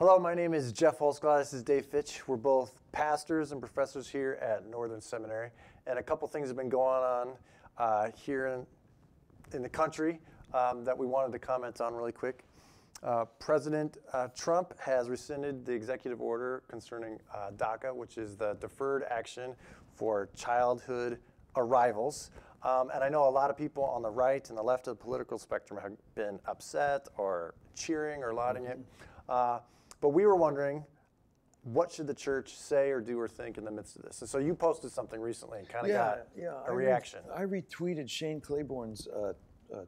Hello, my name is Jeff Holsclaw. This is Dave Fitch. We're both pastors and professors here at Northern Seminary, and a couple things have been going on here in the country that we wanted to comment on really quick. President Trump has rescinded the executive order concerning DACA, which is the Deferred Action for Childhood Arrivals. And I know a lot of people on the right and the left of the political spectrum have been upset or cheering or lauding it. But we were wondering, what should the church say or do or think in the midst of this? And so you posted something recently and kind of got a reaction. I retweeted Shane Claiborne's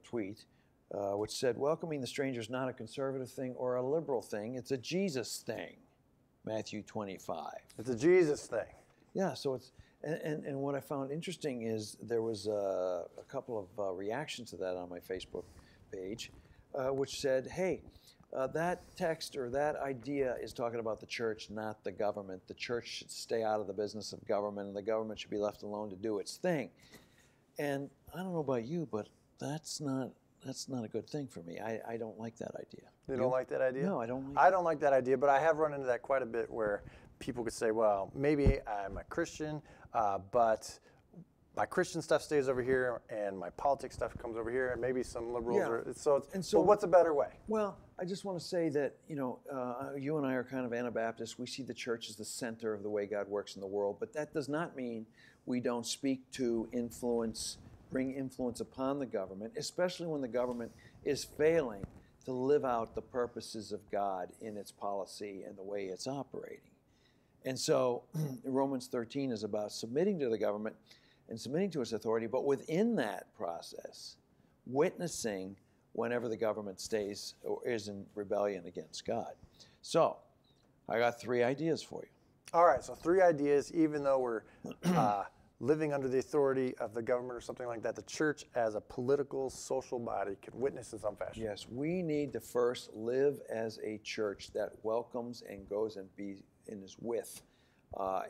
tweet, which said, welcoming the stranger is not a conservative thing or a liberal thing. It's a Jesus thing, Matthew 25. It's a Jesus thing. Yeah, so it's, and what I found interesting is there was a couple of reactions to that on my Facebook page, which said, hey, that text or that idea is talking about the church, not the government. The church should stay out of the business of government, and the government should be left alone to do its thing. And I don't know about you, but that's not a good thing for me. I don't like that idea. You don't like that idea? No, I don't like I don't like that idea, but I have run into that quite a bit where people could say, well, maybe I'm a Christian, but my Christian stuff stays over here, and my politics stuff comes over here, and maybe some liberals are. So what's a better way? Well, I just want to say that, you and I are kind of Anabaptists. We see the church as the center of the way God works in the world, but that does not mean we don't speak to bring influence upon the government, especially when the government is failing to live out the purposes of God in its policy and the way it's operating. And so Romans 13 is about submitting to the government and submitting to its authority, but within that process, witnessing whenever the government stays or is in rebellion against God. So, I got 3 ideas for you. All right, so 3 ideas, even though we're living under the authority of the government or something like that, the church as a political, social body can witness in some fashion. Yes, we need to first live as a church that welcomes and goes and is with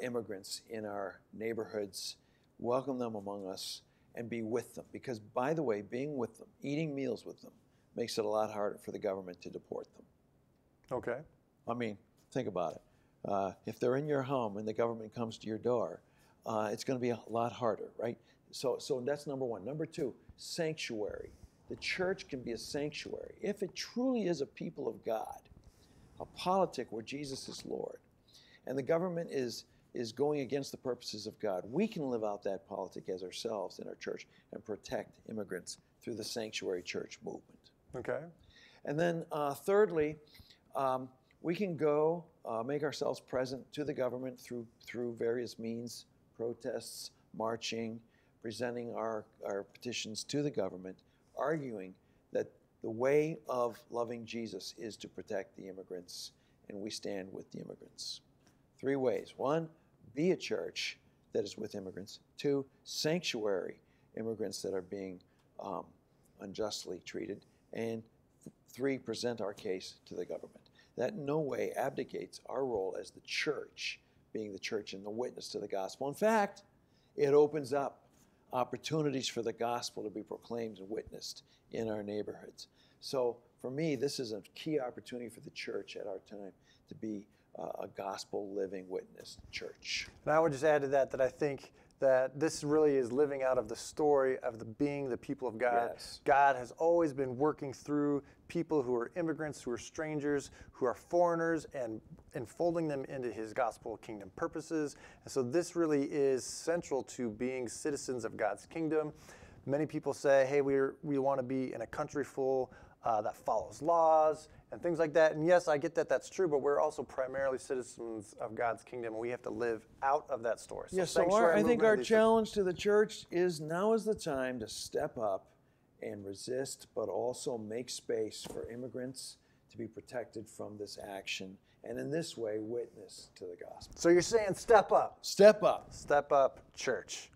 immigrants in our neighborhoods, welcome them among us, and be with them. Because, by the way, being with them, eating meals with them, makes it a lot harder for the government to deport them. Okay. I mean, think about it. If they're in your home and the government comes to your door, it's going to be a lot harder, right? So that's number 1. Number 2, sanctuary. The church can be a sanctuary. If it truly is a people of God, a politic where Jesus is Lord, and the government is going against the purposes of God, we can live out that politic as ourselves in our church and protect immigrants through the sanctuary church movement. Okay. And then thirdly, we can go make ourselves present to the government through various means, protests, marching, presenting our petitions to the government, arguing that the way of loving Jesus is to protect the immigrants, and we stand with the immigrants. 3 ways. 1, be a church that is with immigrants. 2, sanctuary immigrants that are being unjustly treated. And 3, present our case to the government. That in no way abdicates our role as the church, being the church and the witness to the gospel. In fact, it opens up opportunities for the gospel to be proclaimed and witnessed in our neighborhoods. So for me, this is a key opportunity for the church at our time to be a gospel living witness church. And I would just add to that I think that this really is living out of the story of being the people of God. Yes. God has always been working through people who are immigrants, who are strangers, who are foreigners, and enfolding them into his gospel kingdom purposes. And so this really is central to being citizens of God's kingdom. Many people say, hey, we want to be in a country full that follows laws and things like that. And yes, I get that that's true, but we're also primarily citizens of God's kingdom, and we have to live out of that story. So, I think our challenge to the church is now is the time to step up and resist, but also make space for immigrants to be protected from this action, and in this way, witness to the gospel. So you're saying step up. Step up. Step up, church.